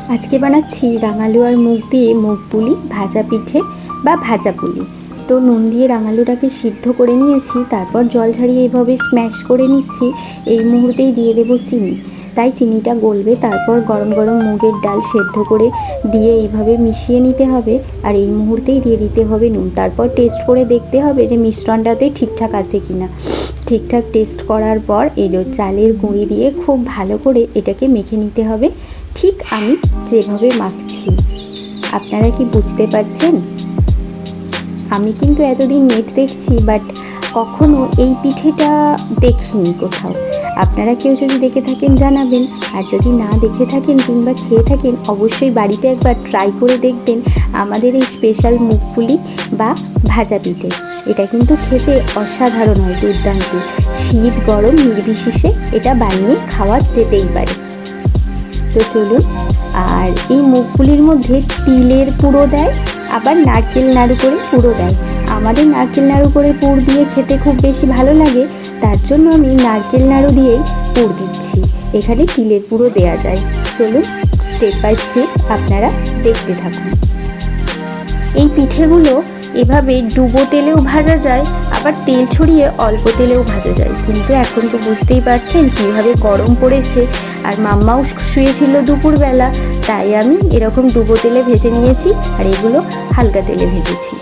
আজকে বানাচ্ছি রাঙালু আর মুগ দিয়ে মুগ পুলি, ভাজা পিঠে বা ভাজা পুলি। তো নুন দিয়ে রাঙালুটাকে সিদ্ধ করে নিয়েছি, তারপর জল ছাড়িয়ে এইভাবে স্ম্যাশ করে নিচ্ছি। এই মুহূর্তেই দিয়ে দেবো চিনি, তাই চিনিটা গলবে। তারপর গরম গরম মুগের ডাল সেদ্ধ করে দিয়ে এইভাবে মিশিয়ে নিতে হবে, আর এই মুহূর্তেই দিয়ে দিতে হবে নুন। তারপর টেস্ট করে দেখতে হবে যে মিশ্রণটাতে ঠিকঠাক আছে কিনা। ঠিকঠাক টেস্ট করার পর এই চালের গুঁড়ি দিয়ে খুব ভালো করে এটাকে মেখে নিতে হবে, ঠিক আমি যেভাবে মাখছি। আপনারা কি বুঝতে পারছেন? আমি কিন্তু এতদিন নেট দেখছি, বাট কখনো এই পিঠেটা দেখিনি কোথাও। আপনারা কেউ যদি দেখে থাকেন জানাবেন, আর যদি না দেখে থাকেন কিংবা খেয়ে থাকেন অবশ্যই বাড়িতে একবার ট্রাই করে দেখবেন আমাদের এই স্পেশাল মুগ পুলি বা ভাজা পিঠে। এটা কিন্তু খেতে অসাধারণ হয়, দুর্দান্ত। শীত গরম নির্বিশেষে এটা বানিয়ে খাওয়া যেতেই পারে। তো চলুন। আর এই মুগ পুলির মধ্যে তিলের পুরো দেয়, আবার নারকেল নাড়ু করে পুরো দেয়। আমাদের নারকেল নাড়ু করে পুর দিয়ে খেতে খুব বেশি ভালো লাগে, তার জন্য আমি নারকেল নাড়ু দিয়েই পুর দিচ্ছি। এখানে তিলের পুরো দেয়া যায়। চলুন স্টেপ বাই স্টেপ আপনারা দেখতে থাকুন। এই পিঠেগুলো এভাবে ডুবো তেলেও ভাজা যায়, আবার তেল ছড়িয়ে অল্প তেলেও ভাজা যায়। কিন্তু এখন তো বুঝতেই পারছেন কীভাবে গরম পড়েছে, আর মাম্মাও শুয়েছিল দুপুরবেলা, তাই আমি এরকম ডুবো তেলে ভেজে নিয়েছি, আর এগুলো হালকা তেলে ভেজেছি।